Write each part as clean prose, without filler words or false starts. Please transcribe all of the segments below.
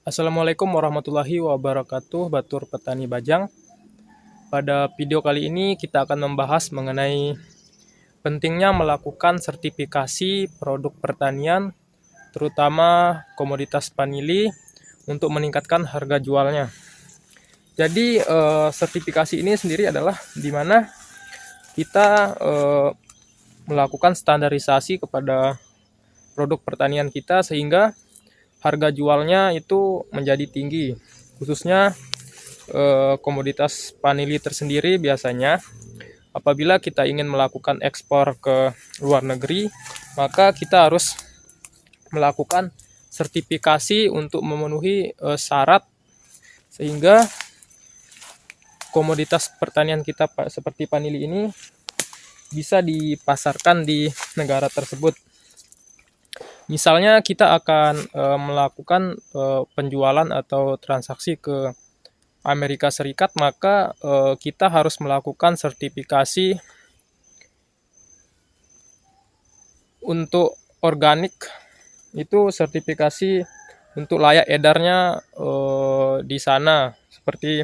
Assalamualaikum warahmatullahi wabarakatuh, Batur Petani Bajang. Pada video kali ini kita akan membahas mengenai pentingnya melakukan sertifikasi produk pertanian, terutama komoditas panili untuk meningkatkan harga jualnya. Jadi sertifikasi ini sendiri adalah di mana kita melakukan standarisasi kepada produk pertanian kita sehingga harga jualnya itu menjadi tinggi, khususnya komoditas panili tersendiri. Biasanya apabila kita ingin melakukan ekspor ke luar negeri, maka kita harus melakukan sertifikasi untuk memenuhi syarat sehingga komoditas pertanian kita seperti panili ini bisa dipasarkan di negara tersebut. Misalnya kita akan melakukan penjualan atau transaksi ke Amerika Serikat, maka kita harus melakukan sertifikasi untuk organik. Itu sertifikasi untuk layak edarnya di sana, seperti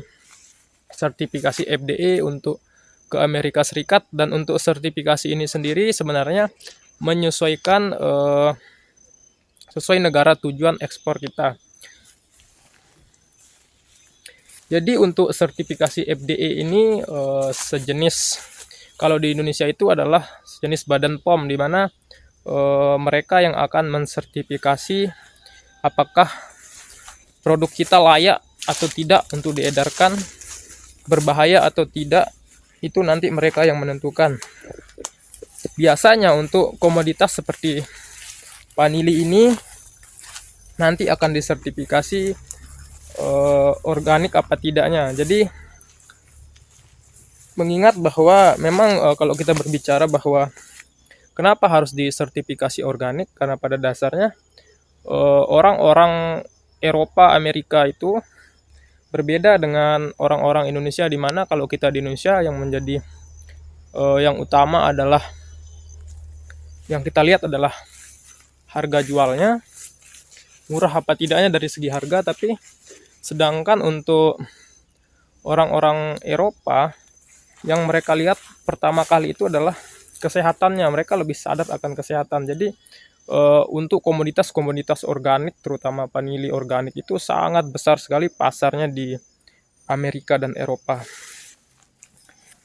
sertifikasi FDA untuk ke Amerika Serikat. Dan untuk sertifikasi ini sendiri sebenarnya menyesuaikan sesuai negara tujuan ekspor kita. Jadi untuk sertifikasi FDA ini sejenis, kalau di Indonesia itu adalah sejenis badan POM, di mana mereka yang akan mensertifikasi apakah produk kita layak atau tidak untuk diedarkan, berbahaya atau tidak, itu nanti mereka yang menentukan. Biasanya untuk komoditas seperti panili ini nanti akan disertifikasi organik apa tidaknya. Jadi mengingat bahwa memang kalau kita berbicara bahwa kenapa harus disertifikasi organik, karena pada dasarnya orang-orang Eropa, Amerika itu berbeda dengan orang-orang Indonesia, di mana kalau kita di Indonesia yang menjadi yang utama adalah, yang kita lihat adalah harga jualnya, murah apa tidaknya dari segi harga. Tapi sedangkan untuk orang-orang Eropa, yang mereka lihat pertama kali itu adalah kesehatannya. Mereka lebih sadar akan kesehatan. Jadi untuk komoditas-komoditas organik, terutama panili organik, itu sangat besar sekali pasarnya di Amerika dan Eropa.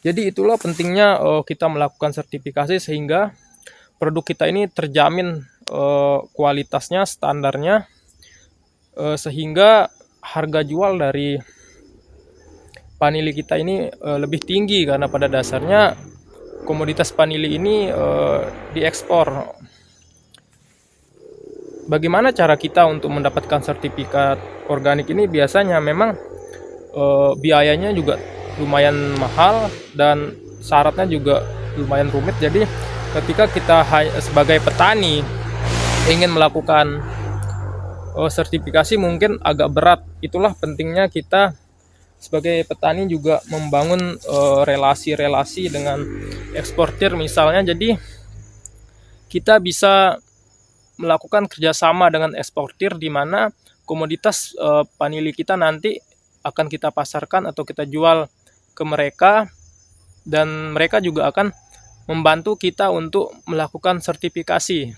Jadi itulah pentingnya kita melakukan sertifikasi sehingga produk kita ini terjamin kualitasnya, standarnya, sehingga harga jual dari panili kita ini lebih tinggi, karena pada dasarnya komoditas panili ini diekspor. Bagaimana cara kita untuk mendapatkan sertifikat organik ini? Biasanya memang biayanya juga lumayan mahal dan syaratnya juga lumayan rumit. Jadi ketika kita sebagai petani ingin melakukan sertifikasi mungkin agak berat. Itulah pentingnya kita sebagai petani juga membangun relasi-relasi dengan eksportir misalnya. Jadi kita bisa melakukan kerjasama dengan eksportir, di mana komoditas panili kita nanti akan kita pasarkan atau kita jual ke mereka, dan mereka juga akan membantu kita untuk melakukan sertifikasi.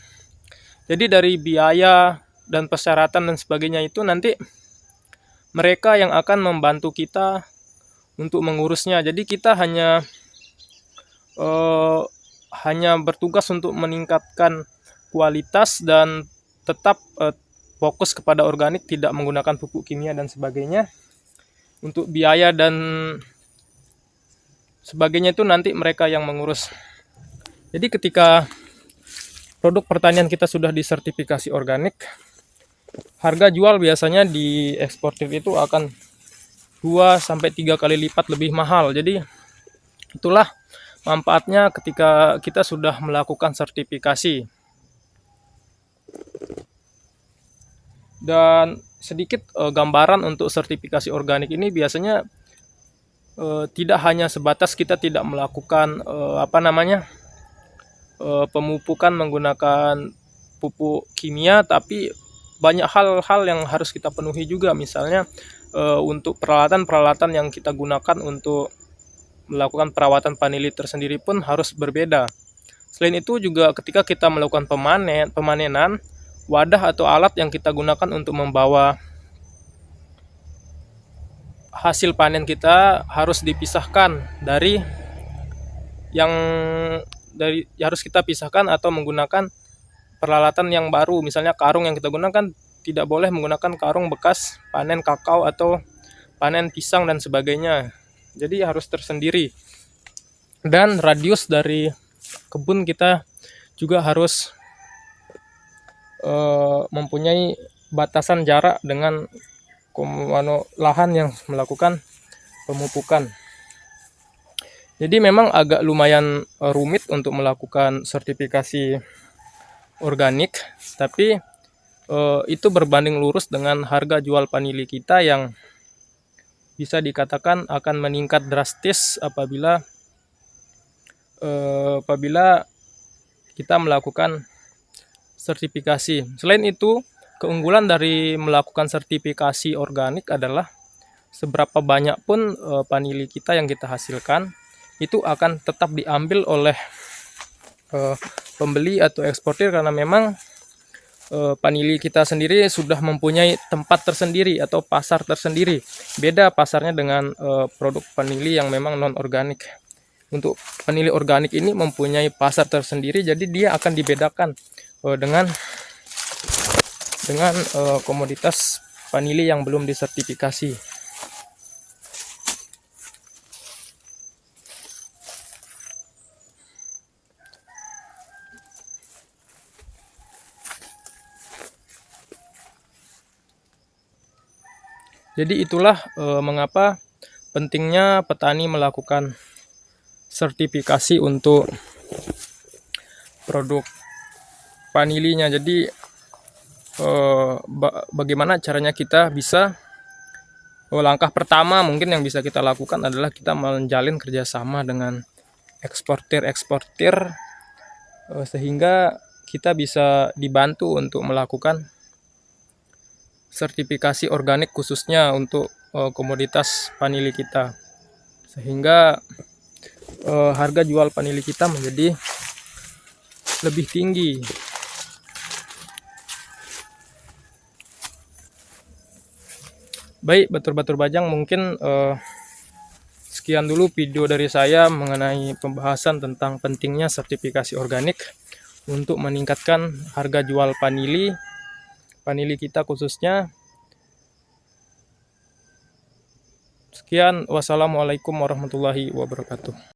Jadi dari biaya dan persyaratan dan sebagainya itu nanti mereka yang akan membantu kita untuk mengurusnya. Jadi kita hanya bertugas untuk meningkatkan kualitas dan tetap fokus kepada organik, tidak menggunakan pupuk kimia dan sebagainya. Untuk biaya dan sebagainya itu nanti mereka yang mengurus. Jadi ketika produk pertanian kita sudah disertifikasi organik, harga jual biasanya di eksportir itu akan 2-3 kali lipat lebih mahal. Jadi itulah manfaatnya ketika kita sudah melakukan sertifikasi. Dan sedikit gambaran untuk sertifikasi organik ini, biasanya tidak hanya sebatas kita tidak melakukan pemupukan menggunakan pupuk kimia, tapi banyak hal-hal yang harus kita penuhi juga, misalnya untuk peralatan-peralatan yang kita gunakan untuk melakukan perawatan vanili tersendiri pun harus berbeda. Selain itu juga ketika kita melakukan pemanenan, wadah atau alat yang kita gunakan untuk membawa hasil panen kita harus dipisahkan dari yang harus kita pisahkan atau menggunakan peralatan yang baru. Misalnya karung yang kita gunakan tidak boleh menggunakan karung bekas panen kakao atau panen pisang dan sebagainya. Jadi harus tersendiri. Dan radius dari kebun kita juga harus mempunyai batasan jarak dengan lahan yang melakukan pemupukan. Jadi memang agak lumayan rumit untuk melakukan sertifikasi organik, tapi itu berbanding lurus dengan harga jual vanili kita yang bisa dikatakan akan meningkat drastis apabila kita melakukan sertifikasi. Selain itu, keunggulan dari melakukan sertifikasi organik adalah seberapa banyak pun vanili kita yang kita hasilkan itu akan tetap diambil oleh pembeli atau eksportir, karena memang vanili kita sendiri sudah mempunyai tempat tersendiri atau pasar tersendiri. Beda pasarnya dengan produk vanili yang memang non organik. Untuk vanili organik ini mempunyai pasar tersendiri, jadi dia akan dibedakan dengan komoditas vanili yang belum disertifikasi. Jadi itulah mengapa pentingnya petani melakukan sertifikasi untuk produk vanilinya. Jadi bagaimana caranya kita bisa, langkah pertama mungkin yang bisa kita lakukan adalah kita menjalin kerjasama dengan eksportir sehingga kita bisa dibantu untuk melakukan sertifikasi organik khususnya untuk komoditas vanili kita, sehingga harga jual vanili kita menjadi lebih tinggi. Baik, Batur-batur Bajang, mungkin sekian dulu video dari saya mengenai pembahasan tentang pentingnya sertifikasi organik untuk meningkatkan harga jual vanili kita khususnya. Sekian, wassalamualaikum warahmatullahi wabarakatuh.